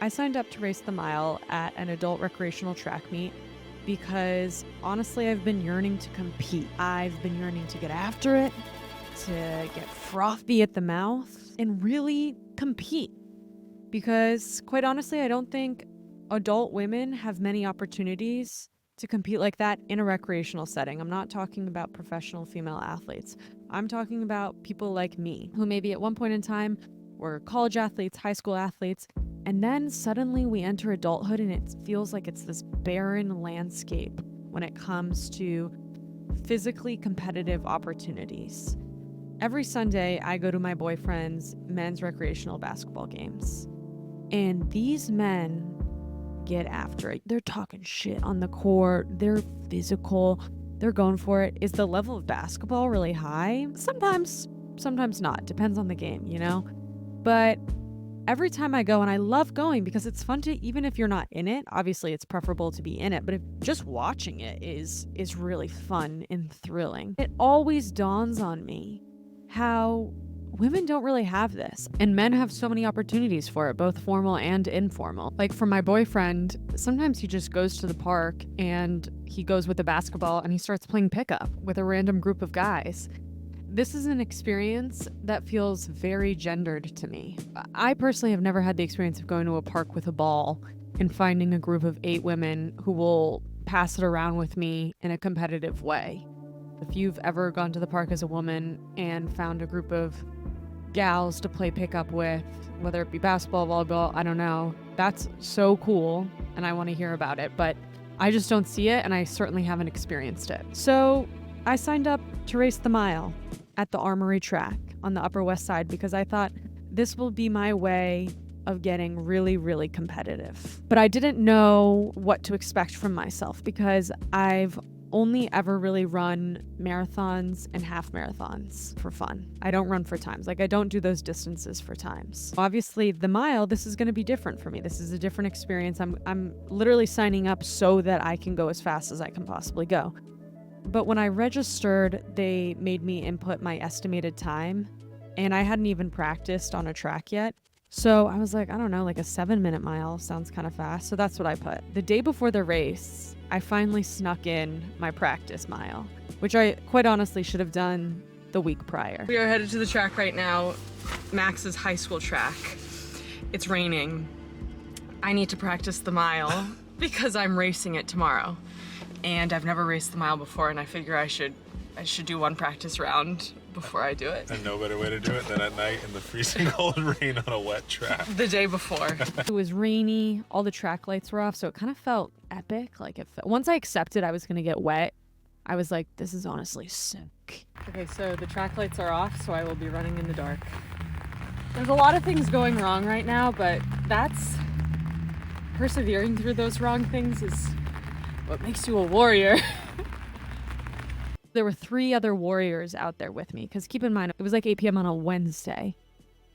I signed up to race the mile at an adult recreational track meet because honestly, I've been yearning to compete. I've been yearning to get after it, to get frothy at the mouth, and really compete. Because quite honestly, I don't think adult women have many opportunities to compete like that in a recreational setting. I'm not talking about professional female athletes. I'm talking about people like me who maybe at one point in time were college athletes, high school athletes, and then suddenly we enter adulthood and it feels like it's this barren landscape when it comes to physically competitive opportunities. Every Sunday, I go to my boyfriend's men's recreational basketball games. And these men get after it. They're talking shit on the court. They're physical. They're going for it. Is the level of basketball really high? Sometimes not. Depends on the game, you know? But every time I go, and I love going because it's fun to, even if you're not in it, obviously it's preferable to be in it, but if just watching it is really fun and thrilling. It always dawns on me how women don't really have this, and men have so many opportunities for it, both formal and informal. Like for my boyfriend, sometimes he just goes to the park and he goes with a basketball and he starts playing pickup with a random group of guys. This is an experience that feels very gendered to me. I personally have never had the experience of going to a park with a ball and finding a group of 8 women who will pass it around with me in a competitive way. If you've ever gone to the park as a woman and found a group of gals to play pickup with, whether it be basketball, volleyball, I don't know, that's so cool and I want to hear about it, but I just don't see it and I certainly haven't experienced it. So I signed up to race the mile at the Armory track on the Upper West Side because I thought this will be my way of getting really, really competitive. But I didn't know what to expect from myself because I've only ever really run marathons and half marathons for fun. I don't run for times. Like I don't do those distances for times. Obviously the mile, this is going to be different for me. This is a different experience. I'm literally signing up so that I can go as fast as I can possibly go. But when I registered, they made me input my estimated time and I hadn't even practiced on a track yet. So I was like, I don't know, like a 7-minute mile sounds kind of fast. So that's what I put. The day before the race, I finally snuck in my practice mile, which I quite honestly should have done the week prior. We are headed to the track right now, Max's high school track. It's raining. I need to practice the mile because I'm racing it tomorrow. And I've never raced the mile before and I figure I should do one practice round before I do it. And no better way to do it than at night in the freezing cold rain on a wet track. The day before. It was rainy, all the track lights were off, so it kind of felt epic. Once I accepted I was gonna get wet, I was like, this is honestly sick. Okay, so the track lights are off, so I will be running in the dark. There's a lot of things going wrong right now, but that's persevering through those wrong things is what makes you a warrior. There were 3 other warriors out there with me, because keep in mind, it was like 8 p.m. on a Wednesday.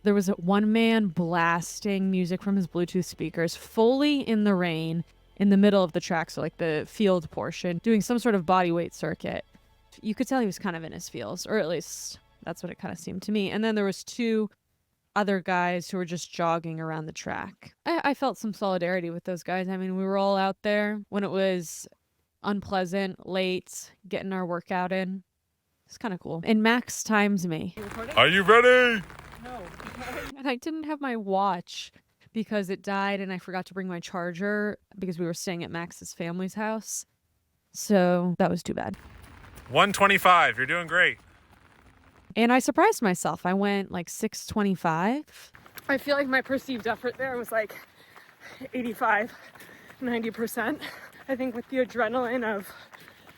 There was one man blasting music from his Bluetooth speakers, fully in the rain, in the middle of the track, so like the field portion, doing some sort of body weight circuit. You could tell he was kind of in his feels, or at least that's what it kind of seemed to me. And then there was 2 other guys who were just jogging around the track. I felt some solidarity with those guys. I mean, we were all out there when it was unpleasant, late, getting our workout in. It's kind of cool. And Max times me. Are you ready? No. And I didn't have my watch because it died and I forgot to bring my charger because we were staying at Max's family's house. So that was too bad. 1:25. You're doing great. And I surprised myself. I went like 6:25. I feel like my perceived effort there was like 85, 90%. I think with the adrenaline of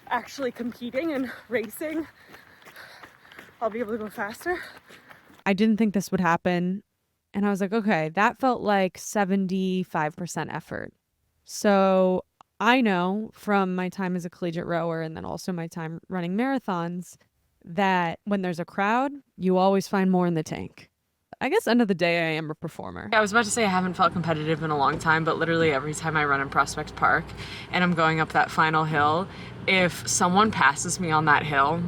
actually competing and racing, I'll be able to go faster. I didn't think this would happen. And I was like, okay, that felt like 75% effort. So I know from my time as a collegiate rower and then also my time running marathons that when there's a crowd, you always find more in the tank. I guess end of the day, I am a performer. I was about to say I haven't felt competitive in a long time, but literally every time I run in Prospect Park and I'm going up that final hill, if someone passes me on that hill,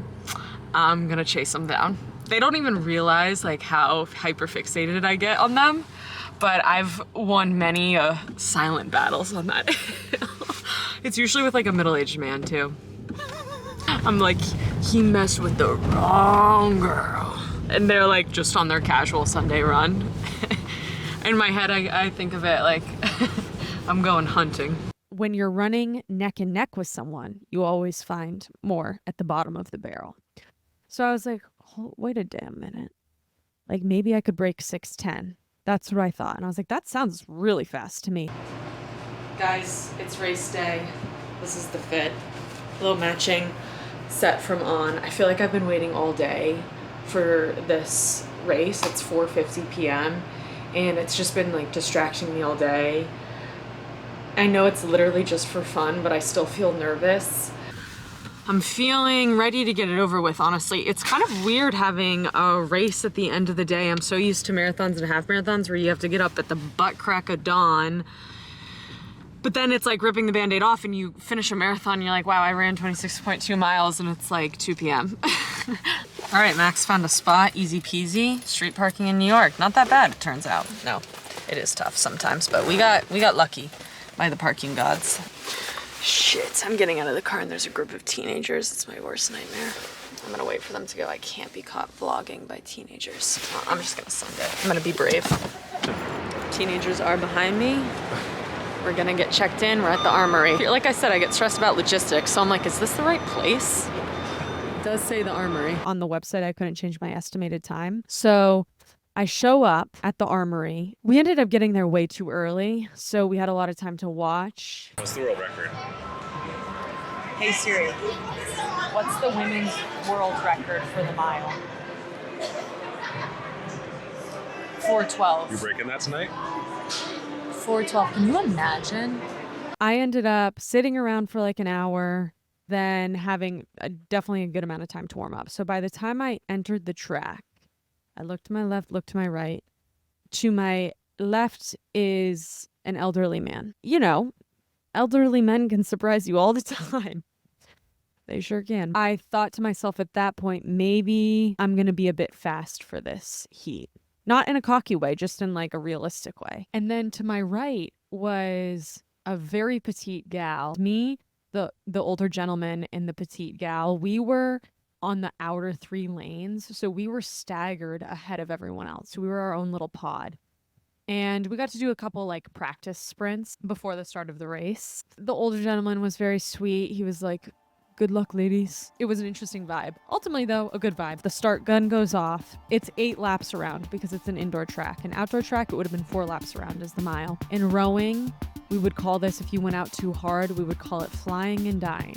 I'm gonna chase them down. They don't even realize like how hyper fixated I get on them, but I've won many silent battles on that hill. It's usually with like a middle-aged man too. I'm like, he messed with the wrong girl. And they're like just on their casual Sunday run. In my head, I think of it like I'm going hunting. When you're running neck and neck with someone, you always find more at the bottom of the barrel. So I was like, oh, wait a damn minute. Like maybe I could break 6:10. That's what I thought. And I was like, that sounds really fast to me. Guys, it's race day. This is the fit. Little matching set from On. I feel like I've been waiting all day for this race. It's 4:50 p.m. and it's just been like distracting me all day. I know it's literally just for fun, but I still feel nervous. I'm feeling ready to get it over with, honestly. It's kind of weird having a race at the end of the day. I'm so used to marathons and half marathons where you have to get up at the butt crack of dawn. But then it's like ripping the Band-Aid off and you finish a marathon and you're like, wow, I ran 26.2 miles and it's like 2 p.m. All right, Max found a spot, easy peasy. Street parking in New York. Not that bad, it turns out. No, it is tough sometimes, but we got lucky by the parking gods. Shit, I'm getting out of the car and there's a group of teenagers. It's my worst nightmare. I'm gonna wait for them to go. I can't be caught vlogging by teenagers. I'm just gonna send it. I'm gonna be brave. Teenagers are behind me. We're gonna get checked in. We're at the Armory. Like I said, I get stressed about logistics, so I'm like, is this the right place? It does say the Armory. On the website, I couldn't change my estimated time. So I show up at the Armory. We ended up getting there way too early, so we had a lot of time to watch. What's the world record? Hey Siri, what's the women's world record for the mile? 4:12. You breaking that tonight? 4:12. Can you imagine? I ended up sitting around for like an hour, then having definitely a good amount of time to warm up. So by the time I entered the track, I looked to my left, looked to my right. To my left is an elderly man. You know, elderly men can surprise you all the time. They sure can. I thought to myself at that point, maybe I'm going to be a bit fast for this heat. Not in a cocky way, just in like a realistic way. And then to my right was a very petite gal. Me, the older gentleman, and the petite gal. We were on the outer 3 lanes, so we were staggered ahead of everyone else. We were our own little pod. And we got to do a couple like practice sprints before the start of the race. The older gentleman was very sweet. He was like, good luck, ladies. It was an interesting vibe. Ultimately, though, a good vibe. The start gun goes off. It's 8 laps around because it's an indoor track. An outdoor track, it would have been 4 laps around is the mile. In rowing, we would call this, if you went out too hard, we would call it flying and dying,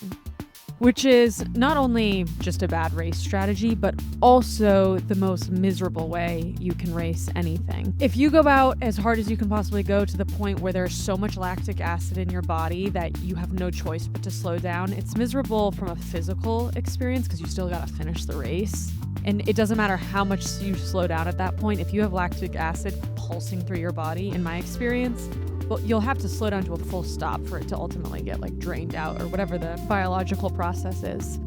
which is not only just a bad race strategy, but also the most miserable way you can race anything. If you go out as hard as you can possibly go to the point where there's so much lactic acid in your body that you have no choice but to slow down, it's miserable from a physical experience because you still gotta finish the race. And it doesn't matter how much you slow down at that point. If you have lactic acid pulsing through your body, in my experience, well, you'll have to slow down to a full stop for it to ultimately get like drained out or whatever the biological process is.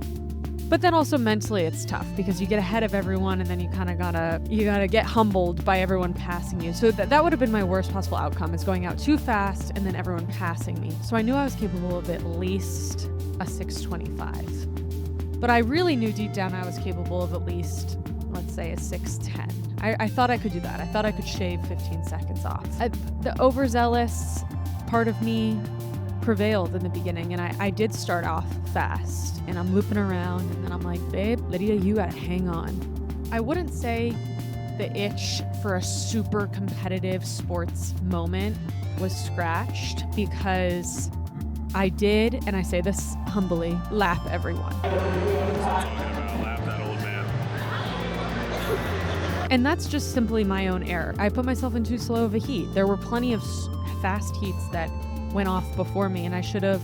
But then also mentally it's tough because you get ahead of everyone and then you kind of gotta get humbled by everyone passing you. So that would have been my worst possible outcome, is going out too fast and then everyone passing me. So I knew I was capable of at least a 6:25. But I really knew deep down I was capable of at least, let's say, a 6:10. I thought I could do that. I thought I could shave 15 seconds off. The overzealous part of me prevailed in the beginning, and I did start off fast, and I'm looping around, and then I'm like, babe, Lydia, you gotta hang on. I wouldn't say the itch for a super competitive sports moment was scratched, because I did, and I say this humbly, lap everyone. Lap that old man. And that's just simply my own error. I put myself in too slow of a heat. There were plenty of fast heats that went off before me, and I should have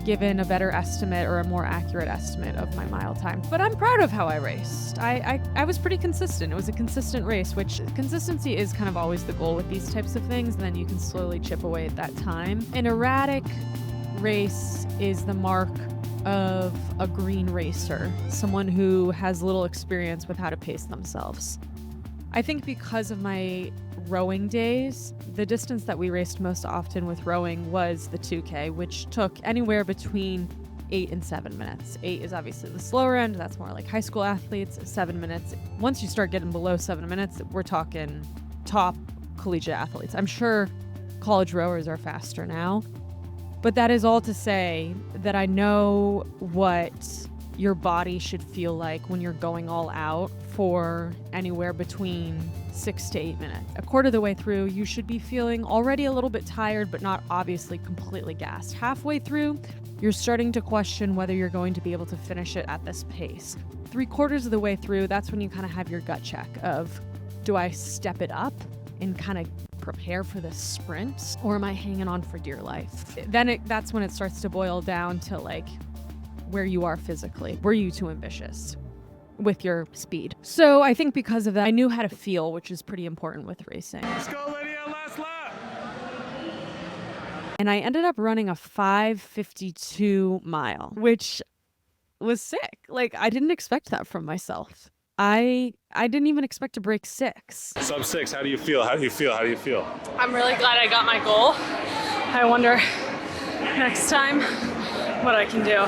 given a better estimate or a more accurate estimate of my mile time. But I'm proud of how I raced. I was pretty consistent. It was a consistent race, which consistency is kind of always the goal with these types of things, and then you can slowly chip away at that time. An erratic race is the mark of a green racer, someone who has little experience with how to pace themselves. I think because of my rowing days, the distance that we raced most often with rowing was the 2K, which took anywhere between 8 and 7 minutes. 8 is obviously the slower end. That's more like high school athletes. 7 minutes. Once you start getting below 7 minutes, we're talking top collegiate athletes. I'm sure college rowers are faster now. But that is all to say that I know what your body should feel like when you're going all out for anywhere between 6 to 8 minutes. A quarter of the way through, you should be feeling already a little bit tired, but not obviously completely gassed. Halfway through, you're starting to question whether you're going to be able to finish it at this pace. 3/4 of the way through, that's when you kind of have your gut check of, do I step it up and kind of prepare for the sprint, or am I hanging on for dear life? That's when it starts to boil down to like where you are physically. Were you too ambitious with your speed? So I think because of that, I knew how to feel, which is pretty important with racing. Let's go, Lydia, last lap. And I ended up running a 5:52 mile, which was sick. Like, I didn't expect that from myself. I didn't even expect to break 6. Sub 6, how do you feel? How do you feel? How do you feel? I'm really glad I got my goal. I wonder next time what I can do.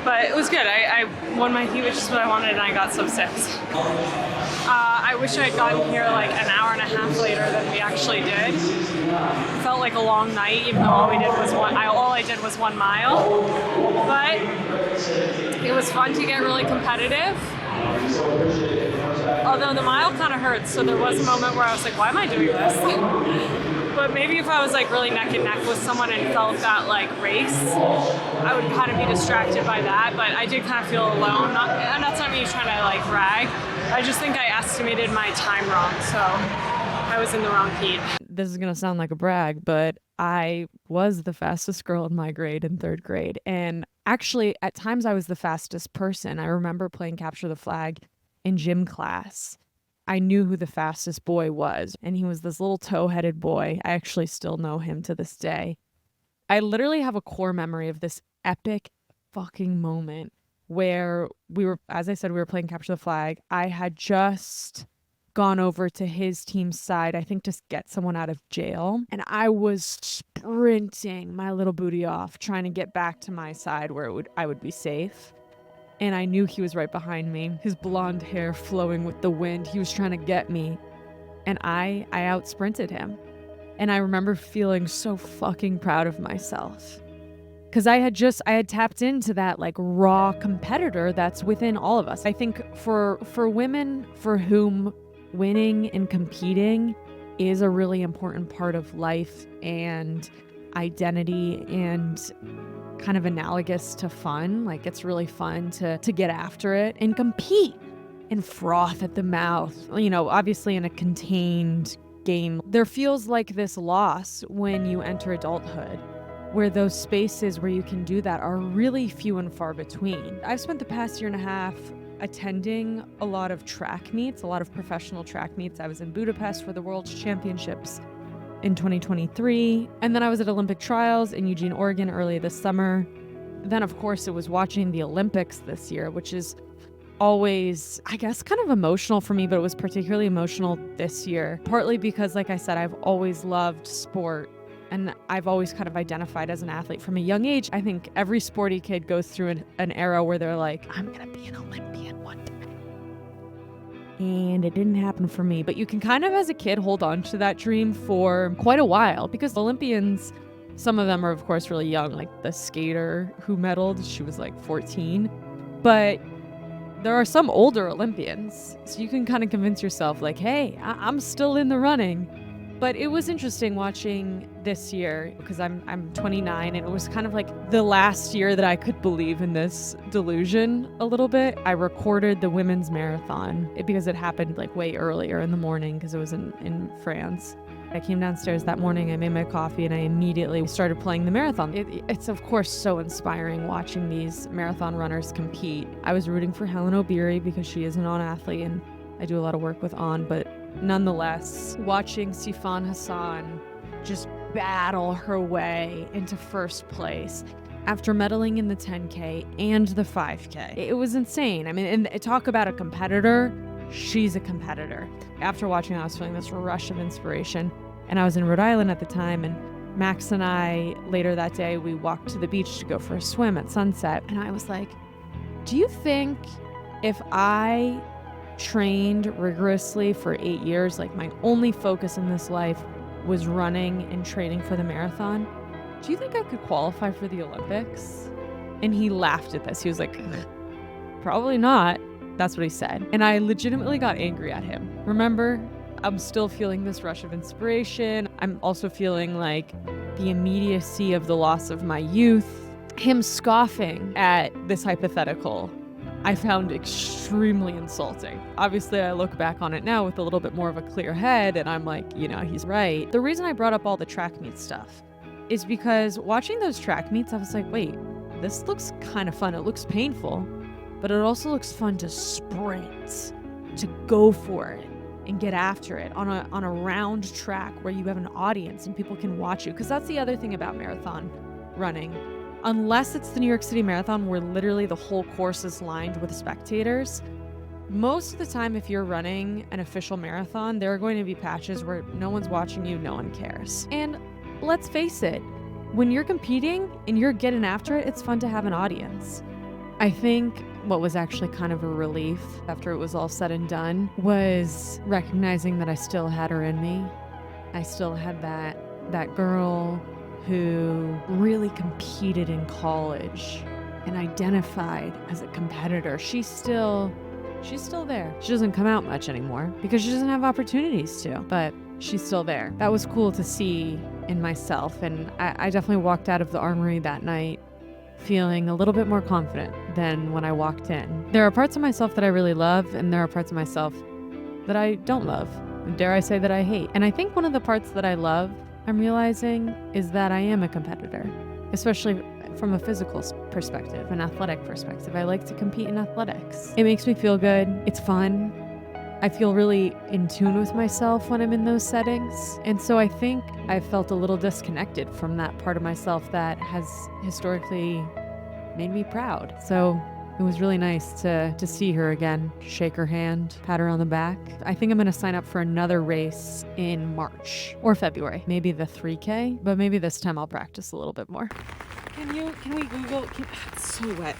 But it was good. I won my heat, which is what I wanted, and I got sub 6. I wish I had gotten here like an hour and a half later than we actually did. It felt like a long night, even though all I did was 1 mile. But it was fun to get really competitive. Although the mile kind of hurts, so there was a moment where I was like, why am I doing this? But maybe if I was like really neck and neck with someone and felt that like race, I would kind of be distracted by that. But I did kind of feel alone. And that's not me trying to like brag. I just think I estimated my time wrong, so I was in the wrong heat. This is going to sound like a brag, but I was the fastest girl in my grade in 3rd grade. And actually, at times I was the fastest person. I remember playing capture the flag in gym class. I knew who the fastest boy was, and he was this little toe-headed boy. I actually still know him to this day. I literally have a core memory of this epic fucking moment where as I said, we were playing capture the flag. I had just gone over to his team's side, I think to get someone out of jail. And I was sprinting my little booty off, trying to get back to my side where I would be safe. And I knew he was right behind me, his blonde hair flowing with the wind. He was trying to get me. And I out sprinted him. And I remember feeling so fucking proud of myself. Because I had tapped into that like raw competitor that's within all of us. I think for women for whom winning and competing is a really important part of life and identity and kind of analogous to fun. Like, it's really fun to get after it and compete and froth at the mouth, you know, obviously in a contained game. There feels like this loss when you enter adulthood, where those spaces where you can do that are really few and far between. I've spent the past year and a half attending a lot of track meets, a lot of professional track meets. I was in Budapest for the World Championships in 2023, and then I was at Olympic trials in Eugene, Oregon early this summer. Then, of course, it was watching the Olympics this year, which is always, I guess, kind of emotional for me, but it was particularly emotional this year, partly because, like I said, I've always loved sport. And I've always kind of identified as an athlete from a young age. I think every sporty kid goes through an era where they're like, I'm going to be an Olympian one day. And it didn't happen for me. But you can kind of, as a kid, hold on to that dream for quite a while. Because Olympians, some of them are, of course, really young. Like the skater who medaled, she was like 14. But there are some older Olympians. So you can kind of convince yourself like, hey, I'm still in the running. But it was interesting watching this year because I'm 29 and it was kind of like the last year that I could believe in this delusion a little bit. I recorded the women's marathon because it happened like way earlier in the morning because it was in France. I came downstairs that morning, I made my coffee, and I immediately started playing the marathon. It's of course so inspiring watching these marathon runners compete. I was rooting for Helen Obiri because she is an On athlete and I do a lot of work with On, but nonetheless, watching Sifan Hassan just battle her way into first place after medaling in the 10K and the 5K. It was insane. I mean, and talk about a competitor. she's a competitor. After watching, I was feeling this rush of inspiration. And I was in Rhode Island at the time, and Max and I, later that day, we walked to the beach to go for a swim at sunset. And I was like, do you think if I trained rigorously for 8 years, like my only focus in this life was running and training for the marathon, do you think I could qualify for the Olympics? And he laughed at this. He was like, probably not. That's what he said. And I legitimately got angry at him. Remember, I'm still feeling this rush of inspiration. I'm also feeling like the immediacy of the loss of my youth. Him scoffing at this hypothetical, I found extremely insulting. Obviously, I look back on it now with a little bit more of a clear head, and I'm like, he's right. The reason I brought up all the track meet stuff is because watching those track meets, I was like, wait, this looks kind of fun. It looks painful, but it also looks fun to sprint, to go for it and get after it on a round track where you have an audience and people can watch you. Because that's the other thing about marathon running. Unless it's the New York City Marathon where literally the whole course is lined with spectators, most of the time if you're running an official marathon, there are going to be patches where no one's watching you, no one cares. And let's face it, when you're competing and you're getting after it, it's fun to have an audience. I think what was actually kind of a relief after it was all said and done was recognizing that I still had her in me. I still had that girl who really competed in college and identified as a competitor. She's still there. She doesn't come out much anymore because she doesn't have opportunities to, but she's still there. That was cool to see in myself, and I definitely walked out of the Armory that night feeling a little bit more confident than when I walked in. There are parts of myself that I really love, and there are parts of myself that I don't love. Dare I say that I hate. And I think one of the parts that I love, I'm realizing, is that I am a competitor, especially from a physical perspective, an athletic perspective. I like to compete in athletics. It makes me feel good. It's fun. I feel really in tune with myself when I'm in those settings. And so I think I felt a little disconnected from that part of myself that has historically made me proud. So it was really nice to see her again, shake her hand, pat her on the back. I think I'm going to sign up for another race in March or February, maybe the 3K, but maybe this time I'll practice a little bit more. Can we Google? It's so wet.